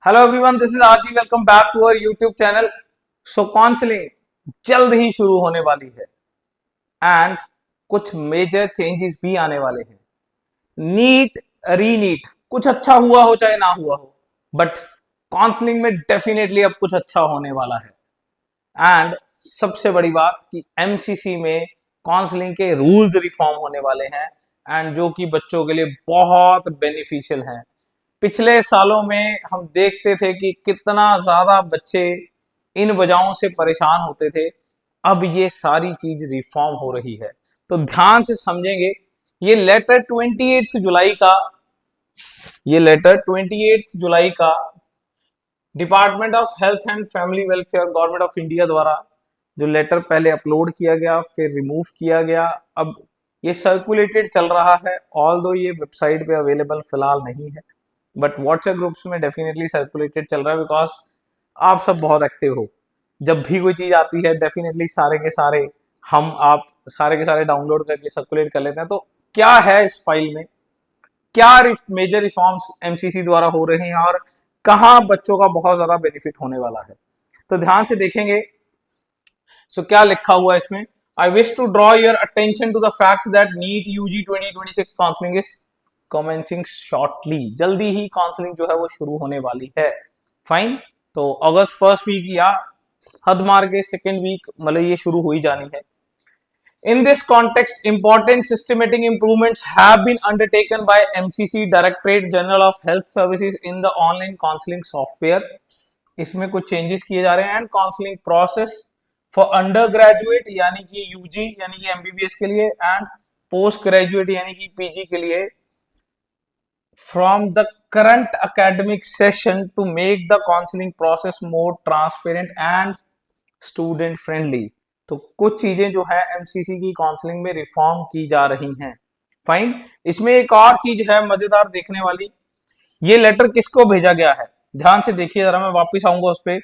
Hello everyone, this is RG. Welcome back to our YouTube channel. So counselling जल्द ही शुरू होने वाली है एंड कुछ मेजर चेंजेस भी आने वाले हैं। नीट रीनीट कुछ अच्छा हुआ हो चाहे ना हुआ हो, बट काउंसलिंग में डेफिनेटली अब कुछ अच्छा होने वाला है। एंड सबसे बड़ी बात कि एमसीसी में काउंसलिंग के रूल्स रिफॉर्म होने वाले हैं एंड जो कि बच्चों के लिए बहुत बेनिफिशियल हैं। पिछले सालों में हम देखते थे कि कितना ज्यादा बच्चे इन वजहों से परेशान होते थे। अब ये सारी चीज रिफॉर्म हो रही है, तो ध्यान से समझेंगे। ये लेटर 28 जुलाई का ये लेटर 28 जुलाई का department of health and family welfare government of India द्वारा जो लेटर पहले अपलोड किया गया, फिर रिमूव किया गया, अब ये सर्कुलेटेड चल रहा है। ऑल दो ये वेबसाइट पे अवेलेबल फिलहाल नहीं है, बट व्हाट्सएप ग्रुप्स में डेफिनेटली सर्कुलेटेड चल रहा है, बिकॉज आप सब बहुत एक्टिव हो। जब भी कोई चीज आती है डेफिनेटली सारे के सारे आप सारे के सारे डाउनलोड करके सर्कुलेट कर लेते हैं। तो क्या है इस फाइल में, क्या मेजर रिफॉर्म्स एमसीसी द्वारा हो रहे हैं और कहाँ बच्चों का बहुत ज्यादा बेनिफिट होने वाला है, तो ध्यान से देखेंगे। सो क्या लिखा हुआ है इसमें? I wish to draw your attention to the fact that NEET UG 2026 counselling is commencing shortly. जल्दी ही काउंसलिंग जो है वो शुरू होने वाली है। फाइन, तो अगस्त फर्स्ट वीक या हद मार के सेकेंड वीक मतलब ये शुरू हो ही जानी है। In this context, important systematic improvements have been undertaken by MCC Directorate General of Health Services in the online counseling software. इसमें कुछ चेंजेस किए जा रहे हैं and counselling process for under graduate यानी कि यूजी यानी कि एमबीबीएस के लिए एंड पोस्ट ग्रेजुएट यानी कि पीजी के लिए from the current academic session to make the counseling process more transparent and student friendly। तो कुछ चीजें जो है एमसीसी की काउंसलिंग में रिफॉर्म की जा रही हैं। फाइन, इसमें एक और चीज है मजेदार देखने वाली। ये लेटर किसको भेजा गया है, ध्यान से देखिए जरा, मैं वापस आऊंगा उस पर।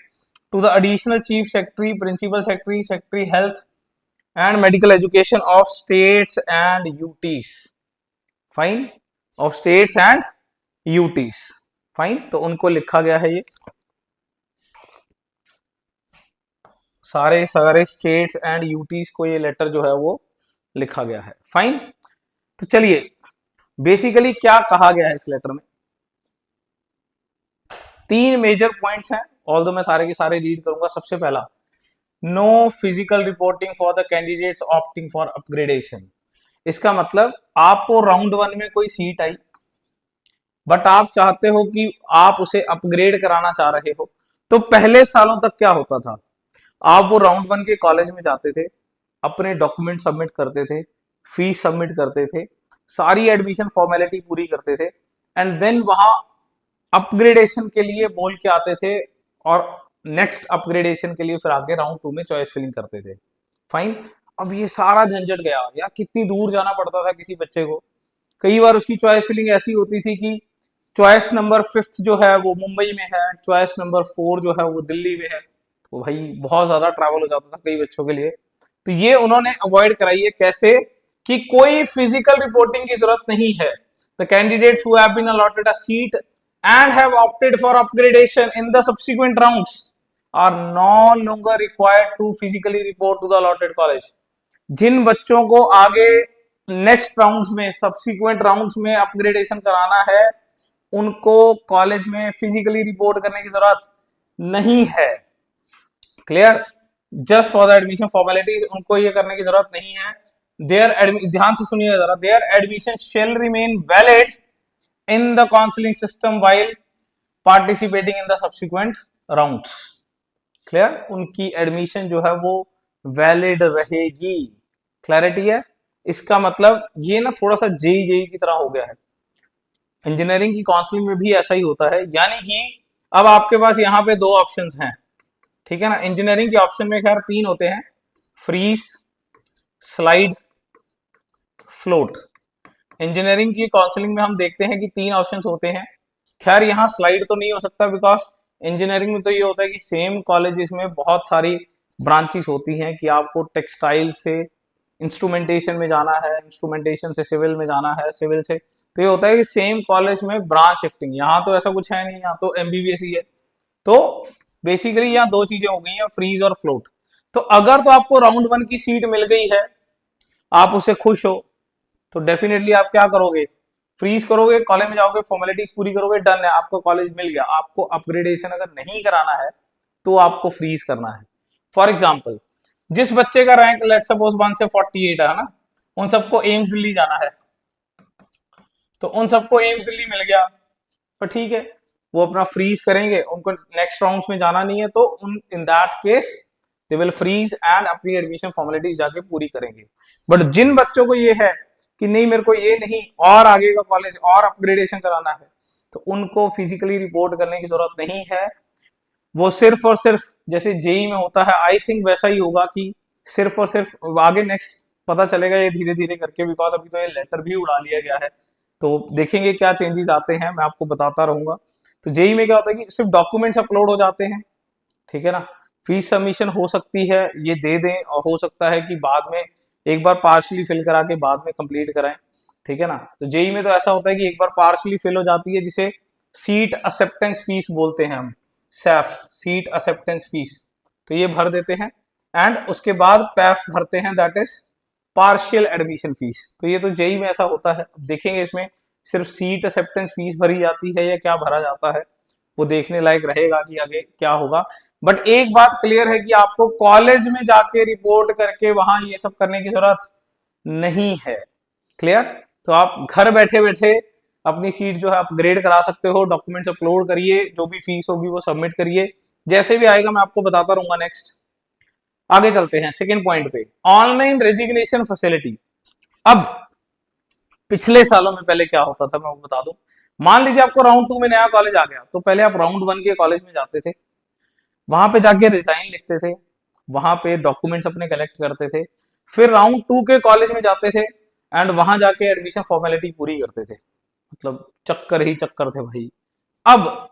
To the additional chief secretary, principal secretary, secretary health and medical education of states and UTs. Fine, of states and UTs. Fine, तो उनको लिखा गया है, ये सारे सारे स्टेट्स एंड यूटीज को ये लेटर जो है वो लिखा गया है। फाइन, तो चलिए बेसिकली क्या कहा गया है इस लेटर में। तीन मेजर पॉइंट्स हैं, ऑल्दो मैं सारे के सारे रीड करूंगा। सबसे पहला, no physical reporting for the candidates opting for upgradation. इसका मतलब आपको राउंड 1 में कोई सीट आई, बट आप चाहते हो कि आप उसे अपग्रेड कराना चाह रहे हो, तो पहले सालों तक क्या होता था, आप वो राउंड 1 के कॉलेज में जाते थे, अपने डॉक्यूमेंट सबमिट करते थे, फीस सबमिट करते थे, सारी एडमिशन फॉर्मेलिटी पूरी करते थे, एंड देन वहां अपग्रेडेशन के लिए बोल के आते थे और नेक्स्ट अपग्रेडेशन के लिए फिर आगे राउंड 2 में चॉइस फिलिंग करते थे। फाइन, अब ये सारा झंझट गया यार, कितनी दूर जाना पड़ता था किसी बच्चे को। कई बार उसकी चॉइस फिलिंग ऐसी होती थी कि चॉइस नंबर 5 जो है वो मुंबई में है, चॉइस नंबर 4 जो है वो दिल्ली में है, तो भाई बहुत ज्यादा ट्रैवल हो जाता था कई बच्चों के लिए। तो ये उन्होंने अवॉइड कराई है। कैसे? कि कोई फिजिकल रिपोर्टिंग की जरूरत नहीं है। The candidates who have been allotted a seat and have opted for upgradation in the subsequent rounds are no longer required to physically report to the allotted college। जिन बच्चों को आगे नेक्स्ट राउंड्स में, subsequent rounds में upgradation कराना है, उनको college में physically report करने की जरूरत नहीं है। Clear? Just for the admission formalities उनको ये करने की जरूरत नहीं है। ध्यान से सुनिए जरा, their admission shall remain valid in the counseling system while participating in the subsequent rounds। Clear? उनकी एडमिशन जो है वो वैलिड रहेगी। क्लैरिटी है? इसका मतलब ये ना थोड़ा सा जेई की तरह हो गया है। इंजीनियरिंग की काउंसलिंग में भी ऐसा ही होता है, यानी कि अब आपके पास यहाँ पे दो ऑप्शंस हैं, ठीक है ना। इंजीनियरिंग के ऑप्शन में खैर 3 होते हैं, फ्रीज, स्लाइड, फ्लोट। इंजीनियरिंग की काउंसलिंग में हम देखते हैं कि 3 ऑप्शंस होते हैं। खैर यहाँ स्लाइड तो नहीं हो सकता, बिकॉज इंजीनियरिंग में तो ये होता है कि सेम कॉलेजेस में बहुत सारी ब्रांचेस होती हैं कि आपको टेक्सटाइल से इंस्ट्रूमेंटेशन में जाना है, इंस्ट्रूमेंटेशन से सिविल में जाना है, सिविल से तो ये होता है कि सेम कॉलेज में ब्रांच शिफ्टिंग, यहाँ तो ऐसा कुछ है नहीं, यहाँ तो एमबीबीएस ही है। तो बेसिकली यहाँ दो चीजें हो गई हैं, फ्रीज और फ्लोट। तो अगर तो आपको राउंड वन की सीट मिल गई है, आप उससे खुश हो, तो डेफिनेटली आप क्या करोगे, फ्रीज करोगे, कॉलेज में जाओगे, फॉर्मेलिटीज पूरी करोगे, डन है, आपको कॉलेज मिल गया। आपको अपग्रेडेशन अगर नहीं कराना है तो आपको फ्रीज करना है। फॉर एग्जाम्पल, जिस बच्चे का रैंक लेट सपोज 1 से 48 है ना, उन सबको एम्स दिल्ली जाना है, तो उन सबको एम्स दिल्ली मिल गया, तो ठीक है, वो अपना फ्रीज करेंगे, उनको नेक्स्ट राउंड में जाना नहीं है, तो उन in that case they will freeze and अपनी एडमिशन फॉर्मेलिटीज जाके पूरी करेंगे। बट जिन बच्चों को ये है कि नहीं मेरे को ये नहीं और आगे का कॉलेज और अपग्रेडेशन कराना है, तो उनको फिजिकली रिपोर्ट करने की जरूरत नहीं है। वो सिर्फ और सिर्फ जैसे जेई में होता है, आई थिंक वैसा ही होगा कि सिर्फ और सिर्फ आगे नेक्स्ट पता चलेगा ये धीरे धीरे करके, बिकॉज अभी तो ये लेटर भी उड़ा लिया गया है, तो देखेंगे क्या चेंजेस आते हैं, मैं आपको बताता रहूंगा। तो जेई में क्या होता है कि सिर्फ डॉक्यूमेंट्स अपलोड हो जाते हैं, ठीक है ना, फीस सबमिशन हो सकती है ये दे दें, और हो सकता है कि बाद में एक बार पार्शली फिल करा के बाद में कंप्लीट कराएं, ठीक है ना। तो जेई में तो ऐसा होता है कि एक बार पार्शली फिल हो जाती है, जिसे सीट एक्सेप्टेंस फीस बोलते हैं हम, सैफ, सीट एक्सेप्टेंस फीस, तो ये भर देते हैं, एंड उसके बाद पैफ भरते हैं, that is partial admission fees. तो ये तो जेई में ऐसा होता है। देखेंगे इसमें सिर्फ सीट एक्सेप्टेंस फीस भरी जाती है या क्या भरा जाता है, वो देखने लायक रहेगा कि आगे क्या होगा। बट एक बात क्लियर है कि आपको कॉलेज में जाके रिपोर्ट करके वहां ये सब करने की जरूरत नहीं है। क्लियर? तो आप घर बैठे बैठे अपनी सीट जो है अपग्रेड करा सकते हो, डॉक्यूमेंट्स अपलोड करिए, जो भी फीस होगी वो सबमिट करिए, जैसे भी आएगा मैं आपको बताता रहूंगा। नेक्स्ट आगे चलते हैं सेकेंड पॉइंट पे, ऑनलाइन रेजिग्नेशन फैसिलिटी। अब पिछले सालों में पहले क्या होता था मैं आपको बता दूं। मान लीजिए आपको राउंड 2 में नया कॉलेज आ गया, तो पहले आप राउंड 1 के कॉलेज में जाते थे, वहां पे जाके रिजाइन लिखते थे, वहां पे डॉक्यूमेंट्स अपने कलेक्ट करते थे, फिर राउंड 2 के कॉलेज में जाते थे एंड वहां जाके एडमिशन फॉर्मेलिटी पूरी करते थे। मतलब चक्कर ही चक्कर थे भाई। अब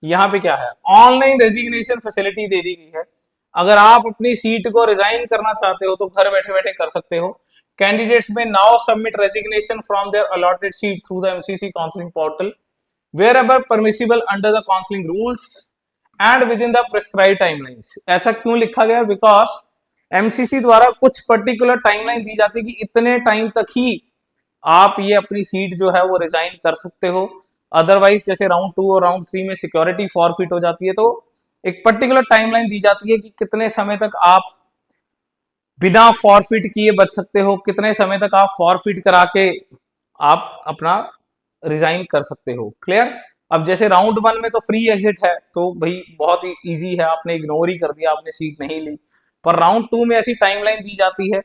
यहाँ पे क्या है, ऑनलाइन रेजिग्नेशन फैसिलिटी दे दी गई है। अगर आप अपनी सीट को रिजाइन करना चाहते हो तो घर बैठे बैठे कर सकते हो। Candidates may now submit resignation from their allotted seat through the MCC counselling portal wherever permissible under the counseling rules and within the prescribed timelines। ऐसा क्यों लिखा गया, बिकॉज एमसीसी द्वारा कुछ पर्टिकुलर टाइमलाइन दी जाती है कि इतने टाइम तक ही आप ये अपनी सीट जो है वो रिजाइन कर सकते हो, अदरवाइज जैसे राउंड 2 और राउंड 3 में सिक्योरिटी फॉरफिट हो जाती है, तो एक पर्टिकुलर टाइमलाइन दी जाती है कि कितने समय तक आप बिना फॉरफिट किए बच सकते हो, कितने समय तक आप फॉरफिट करा के आप अपना रिजाइन कर सकते हो। क्लियर? अब जैसे राउंड 1 में तो फ्री एग्जिट है, तो भाई बहुत ही इजी है, आपने इग्नोर ही कर दिया, आपने सीट नहीं ली। पर राउंड 2 में ऐसी टाइमलाइन दी जाती है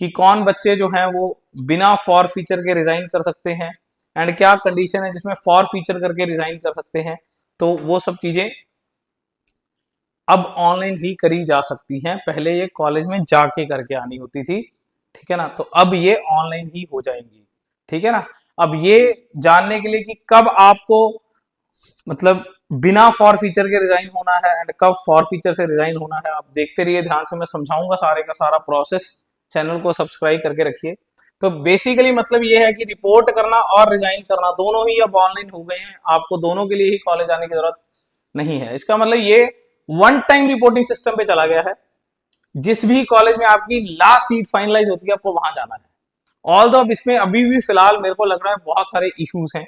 कि कौन बच्चे जो हैं वो बिना फॉर फीचर के रिजाइन कर सकते हैं, एंड क्या कंडीशन है जिसमें फॉर फीचर करके रिजाइन कर सकते हैं। तो वो सब चीजें अब ऑनलाइन ही करी जा सकती हैं, पहले ये कॉलेज में जाके करके आनी होती थी, ठीक है ना। तो अब ये ऑनलाइन ही हो जाएंगी, ठीक है ना। अब ये जानने के लिए कि कब आपको मतलब बिना फॉर फीचर के रिजाइन होना है एंड कब फॉर फीचर से रिजाइन होना है, आप देखते रहिए ध्यान से, मैं समझाऊंगा सारे का सारा प्रोसेस। चैनल को सब्सक्राइब करके रखिए। तो बेसिकली मतलब ये है कि रिपोर्ट करना और रिजाइन करना दोनों ही अब ऑनलाइन हो गए हैं, आपको दोनों के लिए ही कॉलेज आने की जरूरत नहीं है। इसका मतलब ये वन टाइम रिपोर्टिंग सिस्टम पे चला गया है, जिस भी कॉलेज में आपकी लास्ट सीट फाइनलाइज होती है आपको वहां जाना है। ऑल दो अब इसमें अभी भी फिलहाल मेरे को लग रहा है बहुत सारे इश्यूज हैं।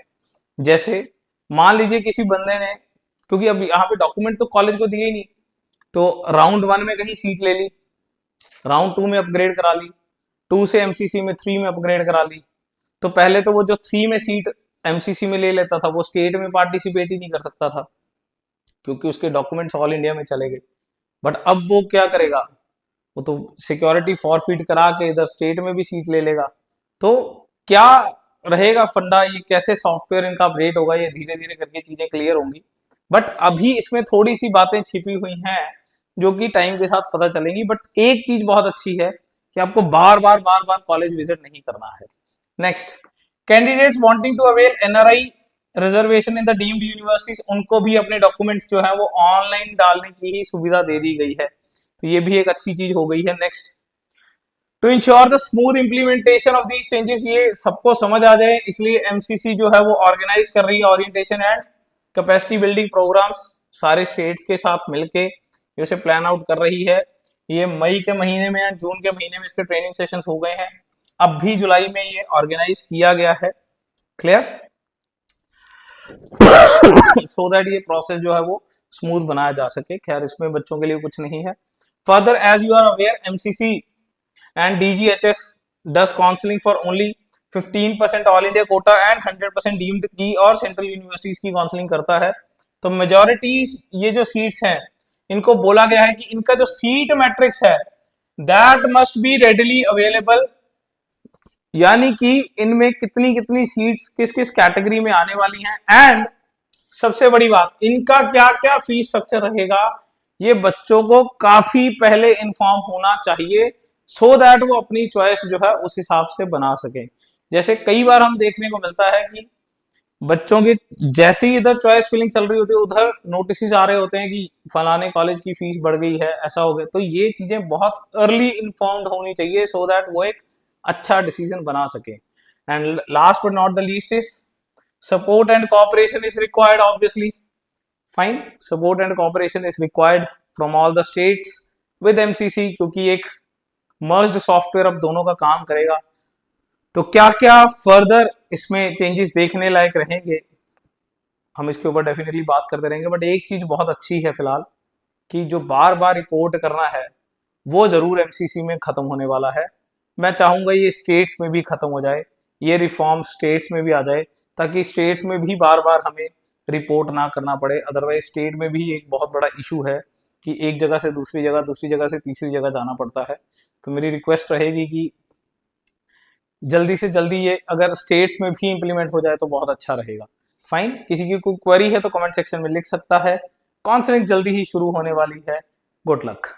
जैसे मान लीजिए किसी बंदे ने, क्योंकि अब यहाँ पे डॉक्यूमेंट तो कॉलेज को दिए ही नहीं, तो राउंड 1 में कहीं सीट ले ली, राउंड 2 में अपग्रेड करा ली, 2 से एमसीसी में 3 में अपग्रेड करा ली। तो पहले तो वो जो 3 में सीट एमसीसी में ले लेता था वो स्टेट में पार्टिसिपेट ही नहीं कर सकता था, क्योंकि उसके डॉक्यूमेंट्स ऑल इंडिया में चले गए। बट अब वो क्या करेगा, वो तो सिक्योरिटी फॉरफिट करा के इधर स्टेट में भी सीट ले लेगा। तो क्या रहेगा फंडा, ये कैसे सॉफ्टवेयर इनका अपडेट होगा, ये धीरे धीरे करके चीजें क्लियर होंगी। बट अभी इसमें थोड़ी सी बातें छिपी हुई हैं जो कि टाइम के साथ पता चलेंगी। बट एक चीज बहुत अच्छी है कि आपको बार बार कॉलेज विजिट नहीं करना है। Next, candidates wanting to avail NRI reservation in the deemed universities, उनको भी अपने डॉक्यूमेंट्स जो है वो ऑनलाइन डालने की ही सुविधा दे दी गई है, तो ये भी एक अच्छी चीज हो गई है। Next, to ensure the smooth implementation of these changes, ये सबको समझ आ जाए इसलिए एमसीसी जो है वो ऑर्गेनाइज कर रही है orientation and capacity building programmes सारे स्टेट्स के साथ मिलके ये उसे प्लान आउट कर रही है। ये मई के महीने में या जून के महीने में इसके ट्रेनिंग सेशंस हो गए हैं, अब भी जुलाई में ये ऑर्गेनाइज किया गया है। क्लियर? सो दैट ये प्रोसेस जो है वो स्मूथ बनाया जा सके। खैर इसमें बच्चों के लिए कुछ नहीं है। Further as you are aware MCC and DGHS does counseling for only 15% all India quota and 100% deemed की और सेंट्रल यूनिवर्सिटीज की काउंसलिंग करता है। तो मेजॉरिटीज ये जो सीट्स हैं इनको बोला गया है कि इनका जो सीट मैट्रिक्स है that must be readily available, यानी कि इनमें कितनी कितनी सीट्स किस किस कैटेगरी में आने वाली हैं, एंड सबसे बड़ी बात इनका क्या क्या फीस स्ट्रक्चर रहेगा ये बच्चों को काफी पहले इन्फॉर्म होना चाहिए सो दैट वो अपनी चॉइस जो है उस हिसाब से बना सके। जैसे कई बार हम देखने को मिलता है कि बच्चों की जैसे ही इधर चॉइस फिलिंग चल रही होती है उधर नोटिस आ रहे होते हैं कि फलाने कॉलेज की फीस बढ़ गई है, ऐसा हो गया। तो ये चीजें बहुत अर्ली इन्फॉर्म्ड होनी चाहिए सो दैट वो एक अच्छा डिसीजन बना सके। And last but not the least is support and cooperation is required obviously. Fine, support and cooperation is required from all the states with MCC, क्योंकि एक मर्ज्ड सॉफ्टवेयर अब दोनों का काम करेगा। तो क्या क्या फर्दर इसमें चेंजेस देखने लायक रहेंगे हम इसके ऊपर डेफिनेटली बात करते रहेंगे। बट एक चीज बहुत अच्छी है फिलहाल कि जो बार बार रिपोर्ट करना है वो जरूर एमसीसी में खत्म होने वाला है। मैं चाहूंगा ये स्टेट्स में भी खत्म हो जाए, ये रिफॉर्म स्टेट्स में भी आ जाए ताकि स्टेट्स में भी बार बार हमें रिपोर्ट ना करना पड़े। अदरवाइज स्टेट में भी एक बहुत बड़ा इशू है कि एक जगह से दूसरी जगह से तीसरी जगह जाना पड़ता है। तो मेरी रिक्वेस्ट रहेगी कि जल्दी से जल्दी ये अगर स्टेट्स में भी इंप्लीमेंट हो जाए तो बहुत अच्छा रहेगा। फाइन, किसी की कोई क्वेरी है तो कमेंट सेक्शन में लिख सकता है। काउंसलिंग जल्दी ही शुरू होने वाली है। Good luck.